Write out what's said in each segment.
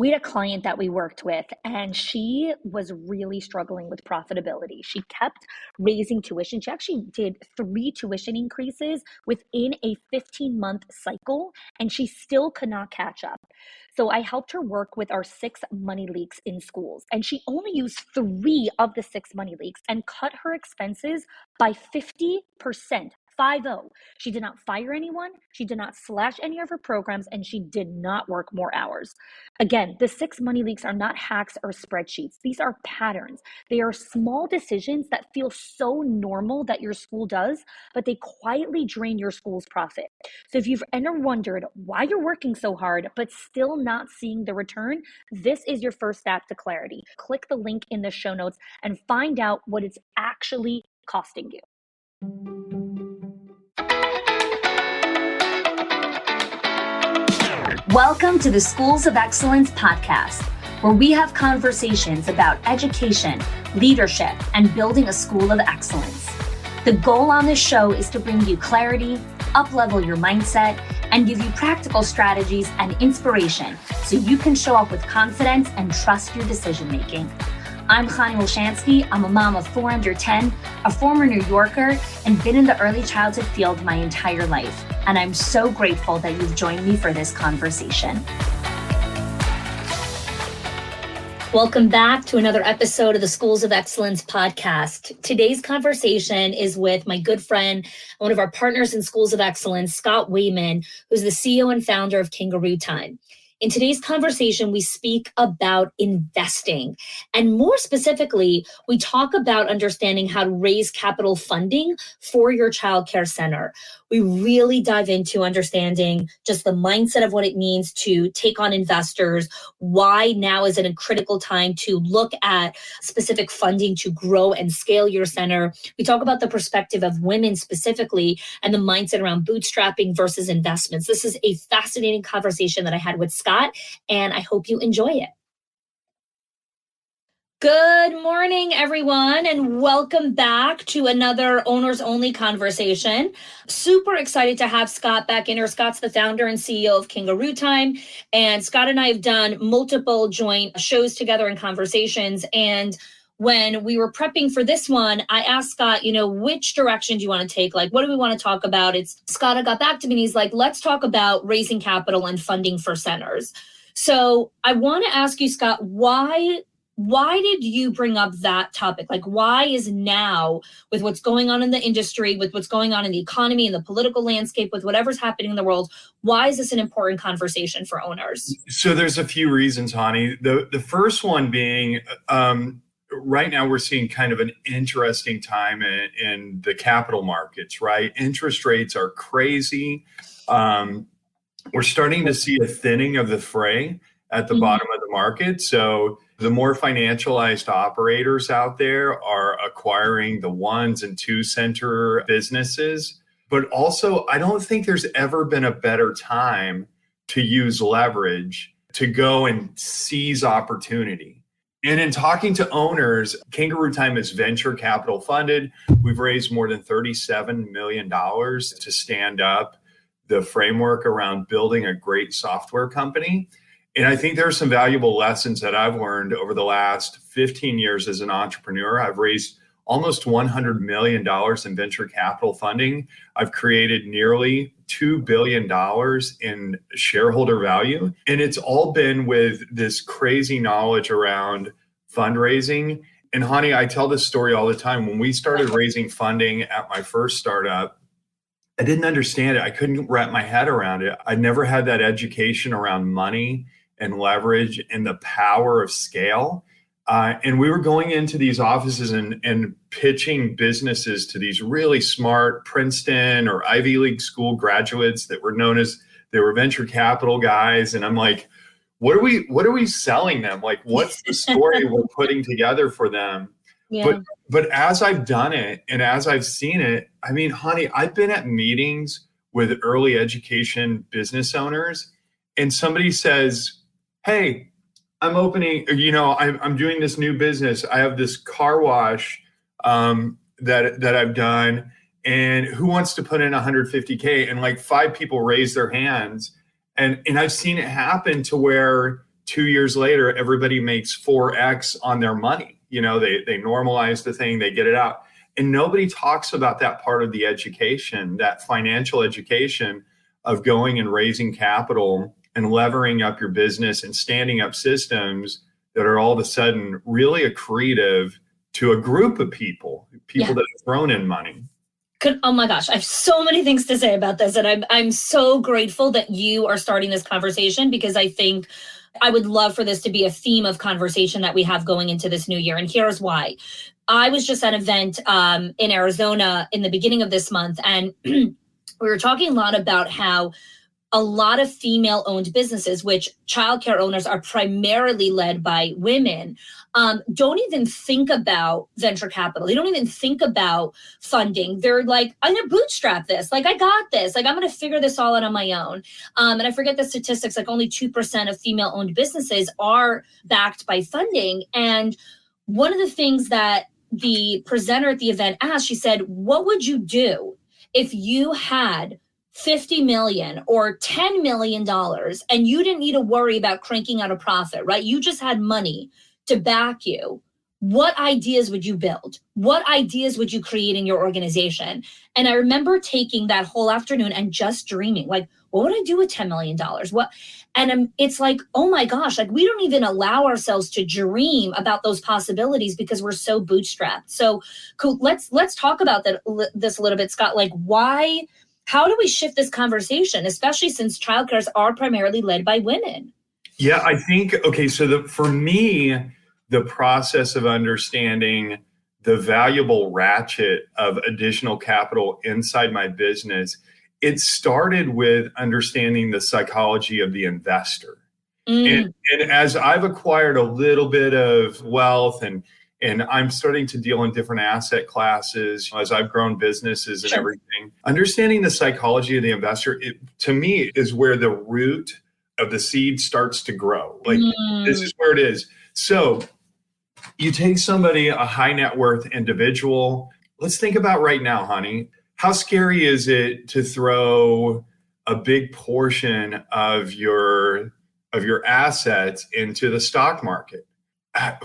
We had a client that we worked with, and she was really struggling with profitability. She kept raising tuition. She actually did 3 tuition increases within a 15-month cycle, and she still could not catch up. So I helped her work with our 6 money leaks in schools, and she only used 3 of the 6 money leaks and cut her expenses by 50%. 50. She did not fire anyone. She did not slash any of her programs, and she did not work more hours. Again, the 6 money leaks are not hacks or spreadsheets. These are patterns. They are small decisions that feel so normal that your school does, but they quietly drain your school's profit. So if you've ever wondered why you're working so hard, but still not seeing the return, this is your first step to clarity. Click the link in the show notes and find out what it's actually costing you. Welcome to the Schools of Excellence podcast, where we have conversations about education, leadership, and building a school of excellence. The goal on this show is to bring you clarity, up-level your mindset, and give you practical strategies and inspiration so you can show up with confidence and trust your decision-making. I'm Chani Wolshansky. I'm a mom of 4 under 10, a former New Yorker, and been in the early childhood field my entire life. And I'm so grateful that you've joined me for this conversation. Welcome back to another episode of the Schools of Excellence podcast. Today's conversation is with my good friend, one of our partners in Schools of Excellence, Scott Wayman, who's the CEO and founder of Kangarootime. In today's conversation, we speak about investing. And more specifically, we talk about understanding how to raise capital funding for your childcare center. We really dive into understanding just the mindset of what it means to take on investors, why now is it a critical time to look at specific funding to grow and scale your center. We talk about the perspective of women specifically and the mindset around bootstrapping versus investments. This is a fascinating conversation that I had with Scott, and I hope you enjoy it. Good morning, everyone, and welcome back to another Owners Only conversation. Super excited to have Scott back in here. Scott's the founder and CEO of Kangarootime, and Scott and I have done multiple joint shows together and conversations. And when we were prepping for this one, I asked Scott, which direction do you want to take? Like, what do we want to talk about? Scott got back to me and he's like, let's talk about raising capital and funding for centers. So I want to ask you, Scott, why did you bring up that topic? Like, why is now, with what's going on in the industry, with what's going on in the economy and the political landscape, with whatever's happening in the world, why is this an important conversation for owners? So there's a few reasons, Hani. The first one being, right now we're seeing kind of an interesting time in the capital markets, right? Interest rates are crazy. We're starting to see a thinning of the fray at the bottom of the market. So the more financialized operators out there are acquiring the 1 and 2 center businesses. But also, I don't think there's ever been a better time to use leverage to go and seize opportunity. And in talking to owners, Kangarootime is venture capital funded. We've raised more than $37 million to stand up the framework around building a great software company. And I think there are some valuable lessons that I've learned over the last 15 years as an entrepreneur. I've raised almost $100 million in venture capital funding. I've created nearly $2 billion in shareholder value. And it's all been with this crazy knowledge around fundraising. And Hani, I tell this story all the time. When we started raising funding at my first startup, I didn't understand it. I couldn't wrap my head around it. I never had that education around money and leverage and the power of scale. And we were going into these offices and pitching businesses to these really smart Princeton or Ivy League school graduates that were known as, they were venture capital guys. And I'm like, what are we selling them? Like, what's the story we're putting together for them? Yeah. But as I've done it and as I've seen it, I mean, Honey, I've been at meetings with early education business owners, and somebody says, hey, I'm opening, I'm doing this new business. I have this car wash that I've done, and who wants to put in $150K? And like 5 people raise their hands. And I've seen it happen to where 2 years later, everybody makes 4x on their money. They normalize the thing, they get it out. And nobody talks about that part of the education, that financial education of going and raising capital and levering up your business and standing up systems that are all of a sudden really accretive to a group of people that have thrown in money. Oh my gosh, I have so many things to say about this. And I'm so grateful that you are starting this conversation, because I think I would love for this to be a theme of conversation that we have going into this new year. And here's why. I was just at an event in Arizona in the beginning of this month, and we were talking a lot about how a lot of female-owned businesses, which childcare owners are primarily led by women, don't even think about venture capital. They don't even think about funding. They're like, I'm going to bootstrap this. Like, I got this. Like, I'm going to figure this all out on my own. And I forget the statistics, like only 2% of female-owned businesses are backed by funding. And one of the things that the presenter at the event asked, she said, what would you do if you had $50 million or $10 million and you didn't need to worry about cranking out a profit, right? You just had money to back you. What ideas would you build? What ideas would you create in your organization? And I remember taking that whole afternoon and just dreaming, like, what would I do with $10 million? It's like, oh my gosh, like we don't even allow ourselves to dream about those possibilities because we're so bootstrapped. So cool. Let's talk about this a little bit, Scott. Like, how do we shift this conversation, especially since childcares are primarily led by women? Yeah, I think, okay, so for me, the process of understanding the valuable ratchet of additional capital inside my business, it started with understanding the psychology of the investor. And as I've acquired a little bit of wealth and I'm starting to deal in different asset classes as I've grown businesses and everything, understanding the psychology of the investor, to me, is where the root of the seed starts to grow. Like, this is where it is. So you take somebody, a high net worth individual. Let's think about right now, honey. How scary is it to throw a big portion of your assets into the stock market?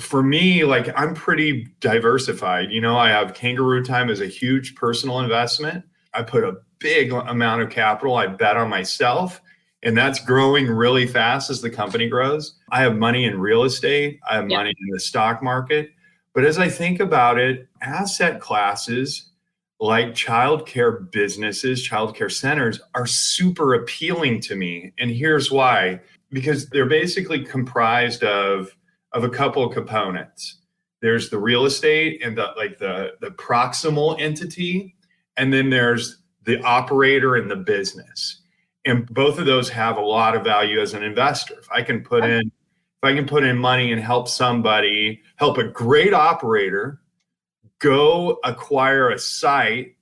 For me, like, I'm pretty diversified. I have Kangarootime as a huge personal investment. I put a big amount of capital. I bet on myself, and that's growing really fast as the company grows. I have money in real estate. I have money in the stock market. But as I think about it, asset classes like childcare businesses, childcare centers are super appealing to me. And here's why. Because they're basically comprised of a couple of components. There's the real estate and the proximal entity, and then there's the operator and the business. And both of those have a lot of value as an investor. If I can put in money and help a great operator go acquire a site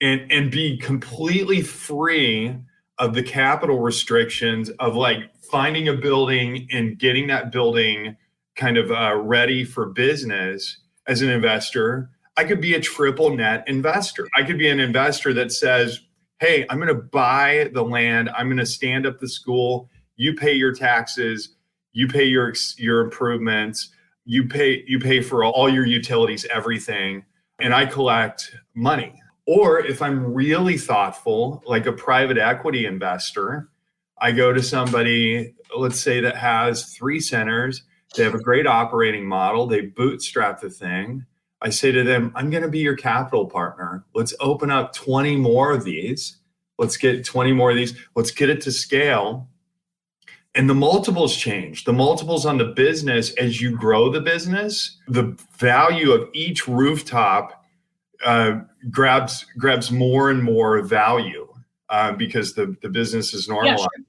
and be completely free of the capital restrictions of like finding a building and getting that building kind of ready for business as an investor, I could be a triple net investor. I could be an investor that says, hey, I'm going to buy the land. I'm going to stand up the school. You pay your taxes. You pay your improvements. You pay for all your utilities, everything. And I collect money. Or if I'm really thoughtful, like a private equity investor, I go to somebody, let's say, that has 3 centers. They have a great operating model. They bootstrap the thing. I say to them, I'm going to be your capital partner. Let's open up 20 more of these. Let's get 20 more of these. Let's get it to scale. And the multiples change. The multiples on the business, as you grow the business, the value of each rooftop grabs more and more value because the business is normalized. Yeah, sure.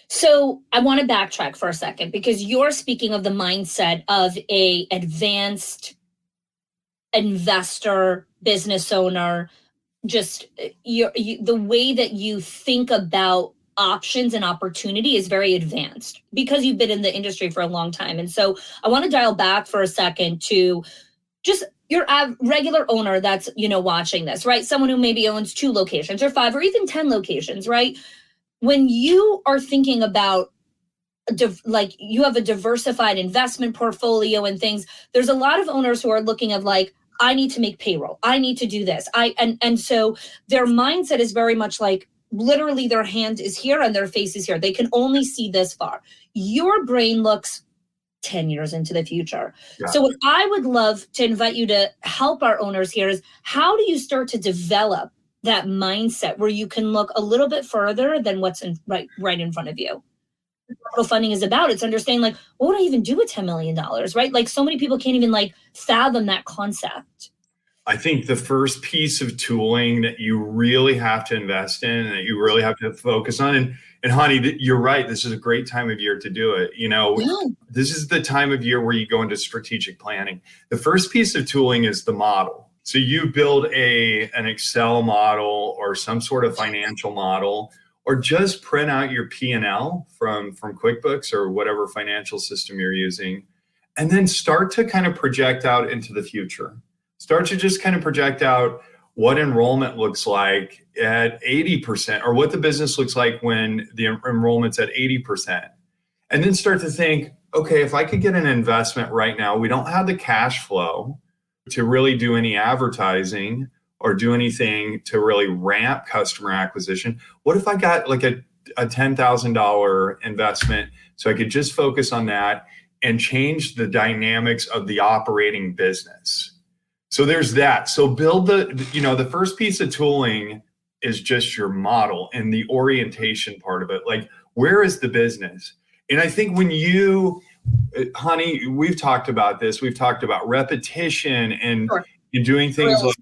So I want to backtrack for a second, because you're speaking of the mindset of a advanced investor, business owner, just the way that you think about options and opportunity is very advanced because you've been in the industry for a long time. And so I want to dial back for a second to just your regular owner that's, watching this, right? Someone who maybe owns 2 locations or 5 or even 10 locations, right? When you are thinking about like you have a diversified investment portfolio and things. There's a lot of owners who are looking at like, I need to make payroll. I need to do this. And so their mindset is very much like literally their hand is here and their face is here. They can only see this far. Your brain looks 10 years into the future. Yeah. So what I would love to invite you to help our owners here is, how do you start to develop that mindset where you can look a little bit further than what's right in front of you? Capital funding is about, it's understanding like, what would I even do with $10 million, right? Like so many people can't even like fathom that concept. I think the first piece of tooling that you really have to invest in and that you really have to focus on, and honey, you're right, this is a great time of year to do it. This is the time of year where you go into strategic planning. The first piece of tooling is the model. So you build an Excel model or some sort of financial model, or just print out your P&L from QuickBooks or whatever financial system you're using, and then start to kind of project out into the future. Start to just kind of project out what enrollment looks like at 80%, or what the business looks like when the enrollment's at 80%. And then start to think, okay, if I could get an investment right now, we don't have the cash flow to really do any advertising or do anything to really ramp customer acquisition. What if I got like a $10,000 investment so I could just focus on that and change the dynamics of the operating business? So there's that. So build the first piece of tooling is just your model and the orientation part of it. Like, where is the business? And I think when you, honey, we've talked about this. We've talked about repetition and Sure. Doing things like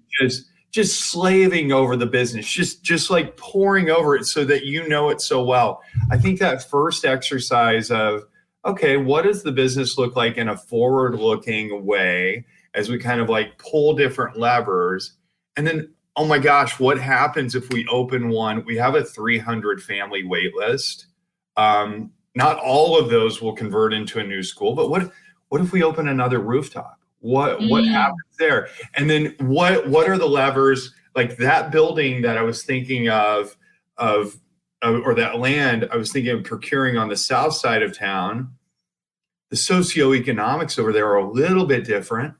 just slaving over the business, just like pouring over it so that you know it so well. I think that first exercise of, okay, what does the business look like in a forward-looking way as we kind of like pull different levers? And then, oh my gosh, what happens if we open one? We have a 300 family wait list. Not all of those will convert into a new school, but what if we open another rooftop? What happens there? And then what are the levers? Like that building that I was thinking of or that land I was thinking of procuring on the south side of town, the socioeconomics over there are a little bit different.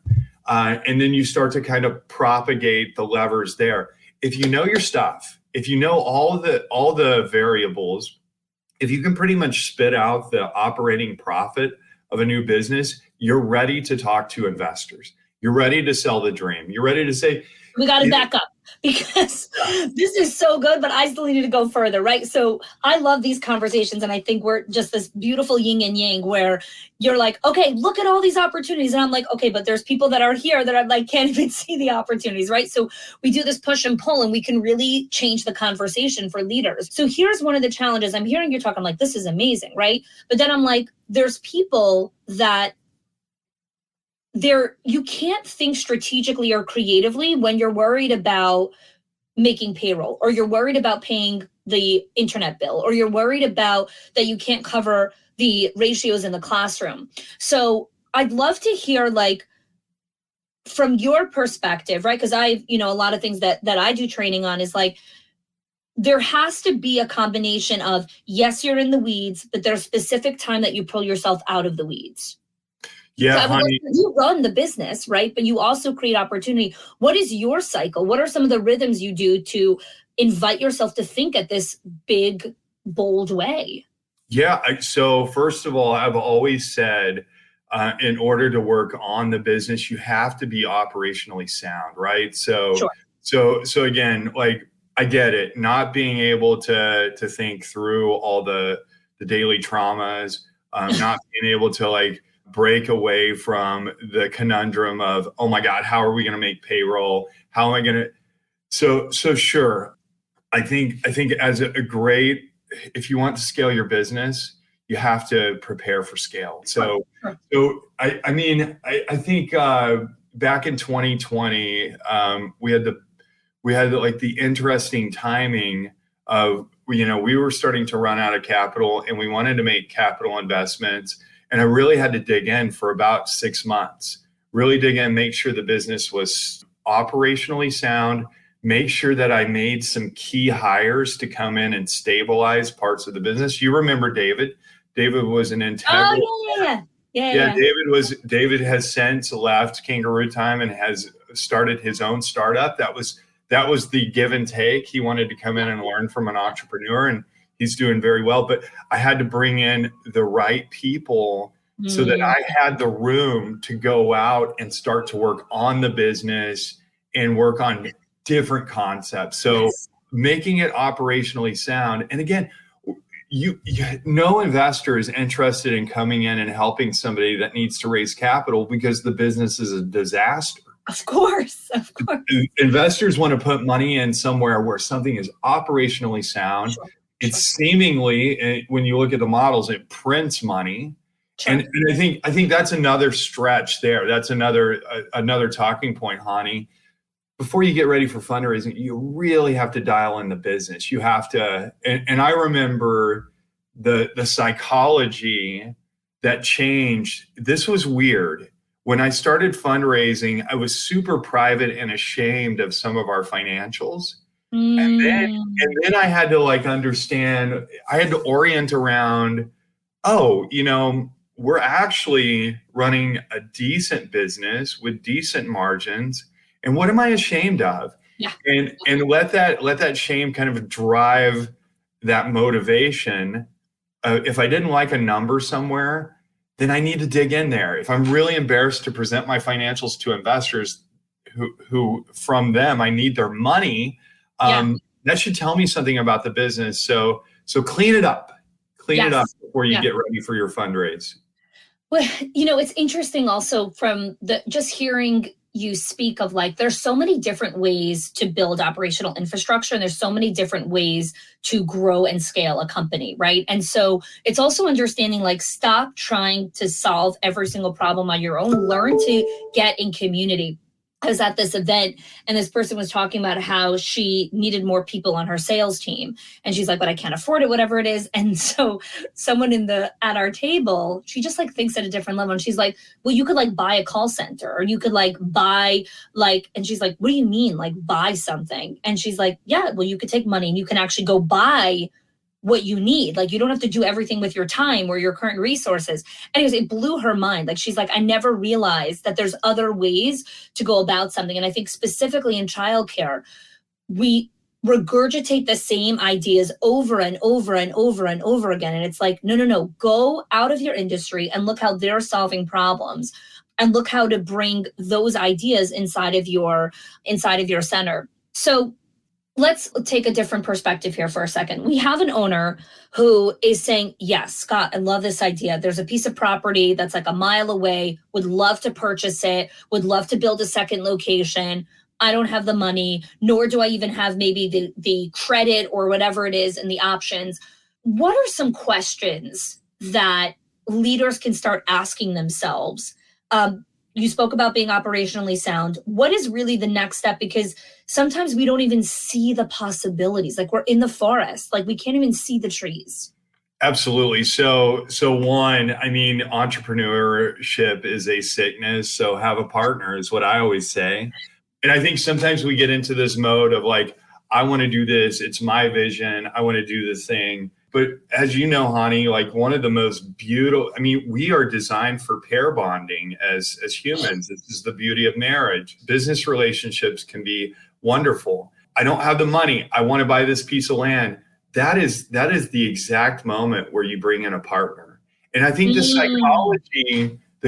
And then you start to kind of propagate the levers there. If you know your stuff, if you know all the variables, if you can pretty much spit out the operating profit of a new business, you're ready to talk to investors. You're ready to sell the dream. You're ready to say, we got to back up because this is so good, but I still need to go further, right? So I love these conversations, and I think we're just this beautiful yin and yang where you're like, okay, look at all these opportunities. And I'm like, okay, but there's people that are here that are like, can't even see the opportunities, right? So we do this push and pull, and we can really change the conversation for leaders. So here's one of the challenges. I'm hearing you talk, I'm like, this is amazing, right? But then I'm like, there's people that you can't think strategically or creatively when you're worried about making payroll, or you're worried about paying the internet bill, or you're worried about that you can't cover the ratios in the classroom. So I'd love to hear, like, from your perspective, right? Because a lot of things that I do training on is like, there has to be a combination of, yes, you're in the weeds, but there's a specific time that you pull yourself out of the weeds. Yeah, so honey. You run the business, right? But you also create opportunity. What is your cycle? What are some of the rhythms you do to invite yourself to think at this big, bold way? Yeah. So first of all, I've always said, in order to work on the business, you have to be operationally sound, right? So, Sure. So again, like, I get it, not being able to think through all the daily traumas, not being able to like break away from the conundrum of, oh my God, how are we going to make payroll? How am I going to? So sure. I think as a great, if you want to scale your business, you have to prepare for scale. So I think back in 2020, we had like the interesting timing of, we were starting to run out of capital and we wanted to make capital investments. And I really had to dig in for about 6 months, really dig in, make sure the business was operationally sound, make sure that I made some key hires to come in and stabilize parts of the business. You remember David David was an Oh, integral. yeah. David has since left Kangarootime and has started his own startup. That was the give and take. He wanted to come in and learn from an entrepreneur, and he's doing very well. But I had to bring in the right people so that I had the room to go out and start to work on the business and work on different concepts. So making it operationally sound. And again, no investor is interested in coming in and helping somebody that needs to raise capital because the business is a disaster. Of course. Investors want to put money in somewhere where something is operationally sound. Sure. It's seemingly, when you look at the models, it prints money. Sure. And I think that's another stretch there. That's another talking point, Hani. Before you get ready for fundraising, you really have to dial in the business. You have to, and I remember the psychology that changed. This was weird. When I started fundraising, I was super private and ashamed of some of our financials. And then I had to understand, I had to orient around, we're actually running a decent business with decent margins. And what am I ashamed of? Yeah. And let that shame kind of drive that motivation. If I didn't like a number somewhere, then I need to dig in there. If I'm really embarrassed to present my financials to investors who from them, I need their money, that should tell me something about the business. So clean it up. Clean it up before you get ready for your fundraise. Well, it's interesting also from just hearing you speak of there's so many different ways to build operational infrastructure, and there's so many different ways to grow and scale a company, right? And so it's also understanding stop trying to solve every single problem on your own. Learn to get in community. I was at this event and this person was talking about how she needed more people on her sales team. And she's like, but I can't afford it, whatever it is. And so someone at our table, she just thinks at a different level. And she's like, well, you could buy a call center, or you could buy and she's like, what do you mean? Buy something? And she's like, yeah, well, you could take money and you can actually go buy what you need. You don't have to do everything with your time or your current resources. Anyways, it blew her mind. She's like, I never realized that there's other ways to go about something. And I think specifically in childcare, we regurgitate the same ideas over and over and over and over again. And it's no, go out of your industry and look how they're solving problems and look how to bring those ideas inside of your center. So let's take a different perspective here for a second. We have an owner who is saying, yes, Scott, I love this idea. There's a piece of property that's a mile away, would love to purchase it, would love to build a second location. I don't have the money, nor do I even have maybe the credit or whatever it is and the options. What are some questions that leaders can start asking themselves? You spoke about being operationally sound. What is really the next step? Because sometimes we don't even see the possibilities. We're in the forest, we can't even see the trees. Absolutely. So one, entrepreneurship is a sickness. So have a partner is what I always say. And I think sometimes we get into this mode of I want to do this. It's my vision. I want to do this thing. But as you know, Hani, one of the most beautiful, we are designed for pair bonding as humans. This is the beauty of marriage. Business relationships can be wonderful. I don't have the money. I want to buy this piece of land. That is the exact moment where you bring in a partner. And I think the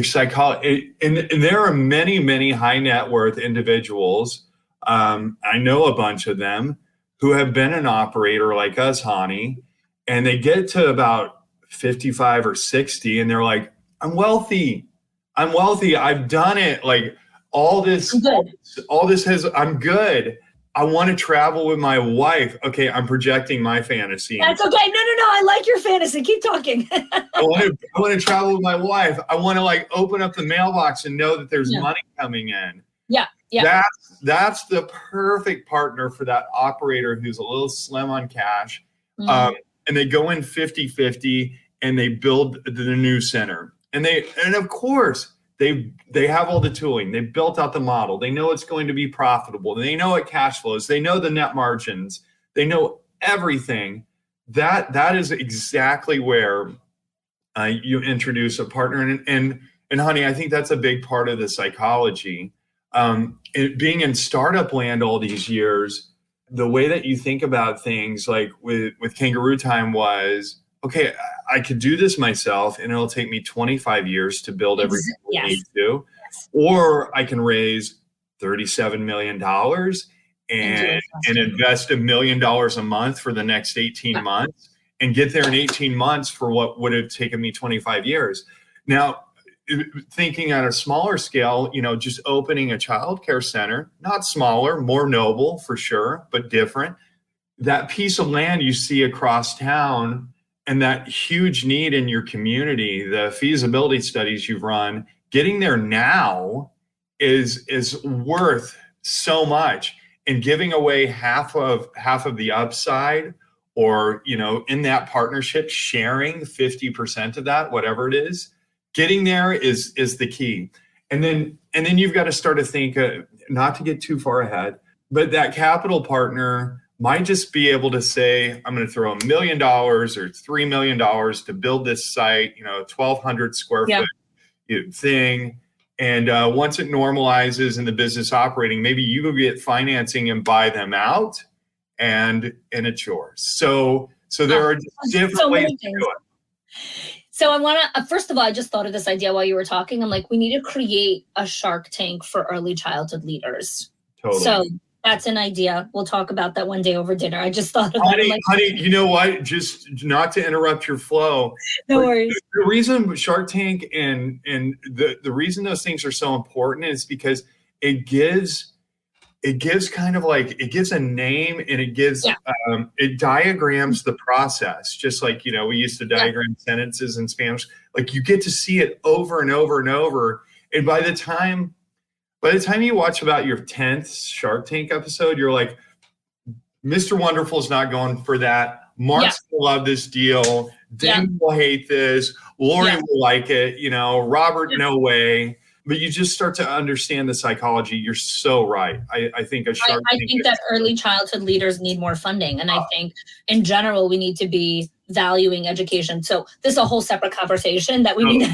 psychology, and there are many, many high net worth individuals. I know a bunch of them who have been an operator like us, Hani. And they get to about 55 or 60 and they're like, I'm wealthy. I've done it. I'm good. I want to travel with my wife. Okay, I'm projecting my fantasy. That's okay. No. I like your fantasy. Keep talking. I want to travel with my wife. I want to open up the mailbox and know that there's money coming in. Yeah. That's the perfect partner for that operator who's a little slim on cash. And they go in 50-50 and they build the new center. And of course they have all the tooling. They built out the model. They know it's going to be profitable. They know it cash flows. They know the net margins. They know everything. That is exactly where You introduce a partner, and honey, I think that's a big part of the psychology. Being in startup land all these years, the way that you think about things, like with Kangarootime, was, okay, I could do this myself, and it'll take me 25 years to build everything we need to, or I can raise $37 million and invest $1 million a month for the next 18 months and get there in 18 months for what would have taken me 25 years. Now, thinking on a smaller scale, just opening a childcare center, not smaller, more noble for sure, but different. That piece of land you see across town and that huge need in your community, the feasibility studies you've run, getting there now is worth so much. And giving away half of the upside, or in that partnership, sharing 50% of that, whatever it is, getting there is the key. And then you've got to start to think, not to get too far ahead, but that capital partner might just be able to say, I'm going to throw $1 million or $3 million to build this site, 1,200 square foot thing. And once it normalizes in the business operating, maybe you go get financing and buy them out, and it's yours. So there are different ways to do it. So I want to, first of all, I just thought of this idea while you were talking. I'm like, we need to create a Shark Tank for early childhood leaders. Totally. So that's an idea. We'll talk about that one day over dinner. I just thought of that. Honey, you know what? Just not to interrupt your flow. No worries. The reason Shark Tank and the reason those things are so important is because it gives kind of like, it gives a name, and it gives it diagrams the process, just like we used to diagram sentences in Spanish. Like, you get to see it over and over and over, and by the time you watch about your 10th Shark Tank episode, you're like, Mr. Wonderful is not going for that. Mark's gonna love this deal. Dan will hate this. Lori will like it. Robert, no way. But you just start to understand the psychology. You're so right. I think I think that early childhood leaders need more funding. And I think in general, we need to be valuing education. So this is a whole separate conversation that we need.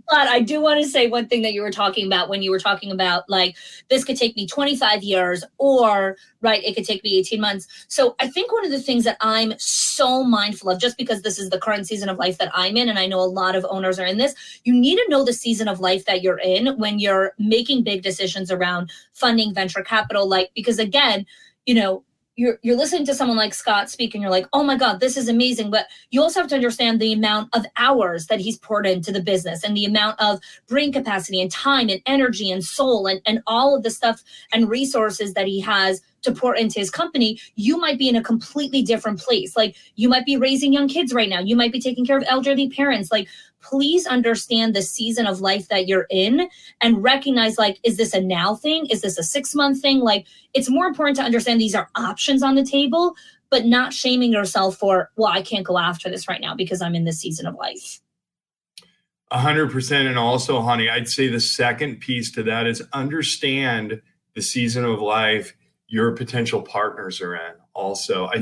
But I do want to say one thing that you were talking about when you were talking about, like, this could take me 25 years, or it could take me 18 months. So I think one of the things that I'm so mindful of, just because this is the current season of life that I'm in, and I know a lot of owners are in this, you need to know the season of life that you're in when you're making big decisions around funding venture capital. Because again, you're listening to someone like Scott speak, and you're like, oh my God, this is amazing. But you also have to understand the amount of hours that he's poured into the business, and the amount of brain capacity and time and energy and soul and all of the stuff and resources that he has to pour into his company. You might be in a completely different place. Like, you might be raising young kids right now. You might be taking care of elderly parents. Like, please understand the season of life that you're in, and recognize, is this a now thing? Is this a 6-month thing? It's more important to understand these are options on the table, but not shaming yourself for, well, I can't go after this right now because I'm in this season of life. 100%. And also, honey, I'd say the second piece to that is understand the season of life your potential partners are in also. I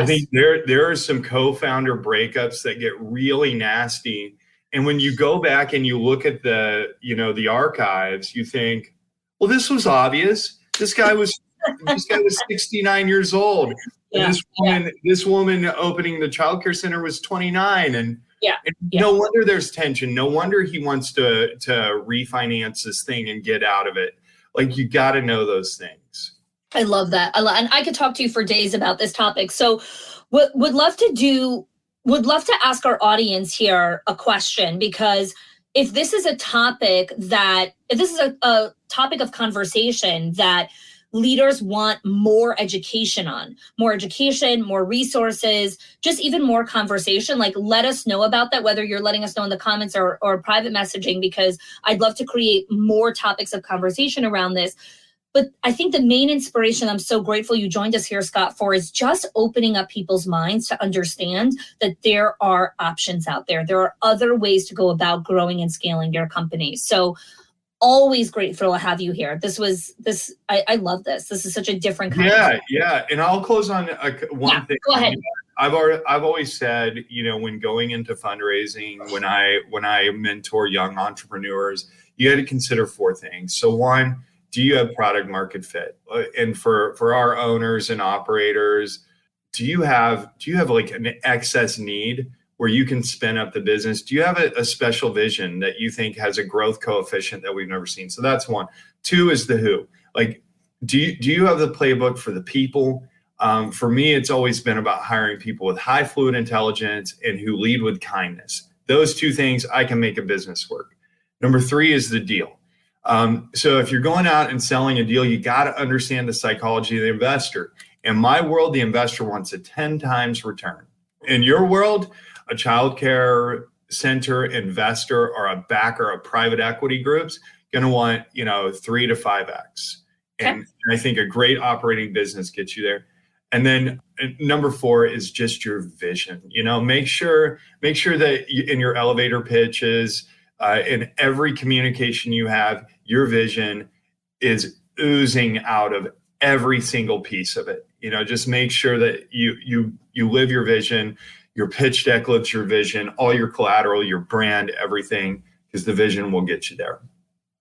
think there are some co-founder breakups that get really nasty. And when you go back and you look at the archives, you think, well, this was obvious. This guy was 69 years old. And this woman opening the childcare center was 29. And no wonder there's tension. No wonder he wants to refinance this thing and get out of it. You got to know those things. I love that. And I could talk to you for days about this topic. So would love to ask our audience here a question, because if this is a topic of conversation that leaders want more education on, more resources, just even more conversation, let us know about that, whether you're letting us know in the comments or private messaging, because I'd love to create more topics of conversation around this. But I think the main inspiration I'm so grateful you joined us here, Scott, for is just opening up people's minds to understand that there are options out there. There are other ways to go about growing and scaling your company. So always grateful to have you here. I love this. This is such a different kind of thing. Yeah. And I'll close on one thing. Go ahead. I've always said, when going into fundraising, when I mentor young entrepreneurs, you got to consider four things. So one, do you have product market fit? And for our owners and operators, do you have like an excess need where you can spin up the business? Do you have a special vision that you think has a growth coefficient that we've never seen? So that's one. Two is the who. Like, do you have the playbook for the people? For me, it's always been about hiring people with high fluid intelligence and who lead with kindness. Those two things, I can make a business work. Number three is the deal. So if you're going out and selling a deal, you got to understand the psychology of the investor. In my world, the investor wants a 10 times return. In your world, a childcare center investor or a backer of private equity groups going to want 3 to 5x. And I think a great operating business gets you there. And then number four is just your vision. Make sure that in your elevator pitches, in every communication you have, your vision is oozing out of every single piece of it. Just make sure that you live your vision, your pitch deck lives your vision, all your collateral, your brand, everything, because the vision will get you there.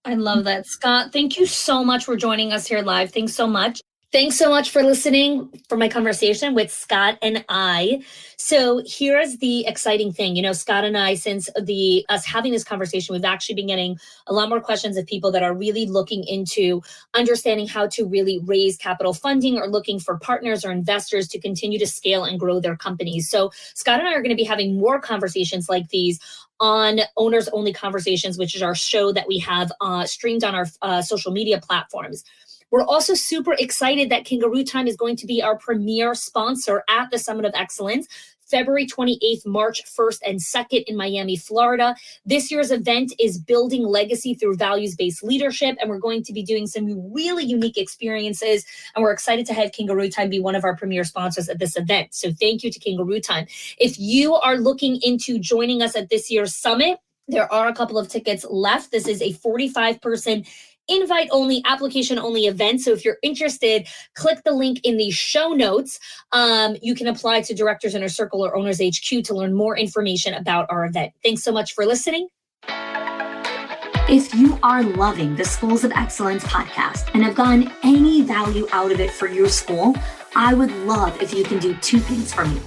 I love that. Scott, thank you so much for joining us here live. Thanks so much. Thanks so much for listening for my conversation with Scott and I. So here's the exciting thing. Scott and I, since us having this conversation, we've actually been getting a lot more questions of people that are really looking into understanding how to really raise capital funding or looking for partners or investors to continue to scale and grow their companies. So Scott and I are going to be having more conversations like these on Owners Only Conversations, which is our show that we have streamed on our social media platforms. We're also super excited that Kangarootime is going to be our premier sponsor at the Summit of Excellence, February 28th, March 1st, and 2nd in Miami, Florida. This year's event is Building Legacy Through Values-Based Leadership, and we're going to be doing some really unique experiences, and we're excited to have Kangarootime be one of our premier sponsors at this event. So thank you to Kangarootime. If you are looking into joining us at this year's summit, there are a couple of tickets left. This is a 45-person invite only, application only event. So if you're interested, click the link in the show notes. You can apply to Directors Inner Circle or Owners HQ to learn more information about our event. Thanks so much for listening. If you are loving the Schools of Excellence podcast and have gotten any value out of it for your school, I would love if you can do two things for me.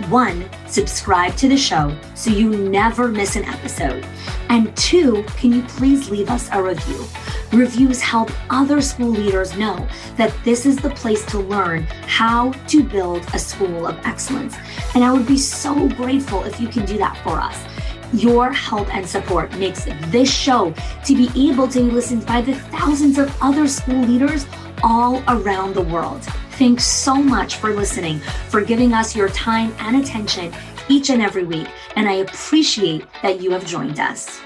One, subscribe to the show so you never miss an episode. And two, can you please leave us a review? Reviews help other school leaders know that this is the place to learn how to build a school of excellence. And I would be so grateful if you can do that for us. Your help and support makes this show to be able to be listened by the thousands of other school leaders all around the world. Thanks so much for listening, for giving us your time and attention each and every week. And I appreciate that you have joined us.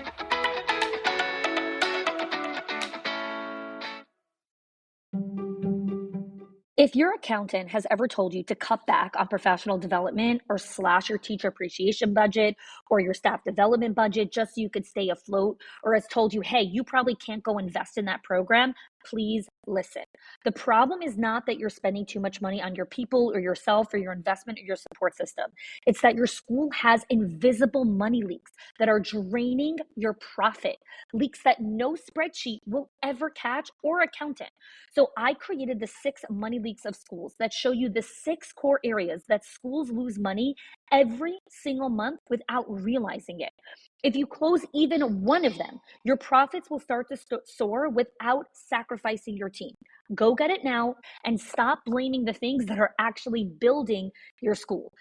If your accountant has ever told you to cut back on professional development or slash your teacher appreciation budget or your staff development budget just so you could stay afloat, or has told you, hey, you probably can't go invest in that program, please listen. The problem is not that you're spending too much money on your people or yourself or your investment or your support system. It's that your school has invisible money leaks that are draining your profit, leaks that no spreadsheet will ever catch or accountant. So I created the 6 money leaks of schools that show you the 6 core areas that schools lose money every single month without realizing it. If you close even one of them, your profits will start to soar without sacrificing your team. Go get it now and stop blaming the things that are actually building your school.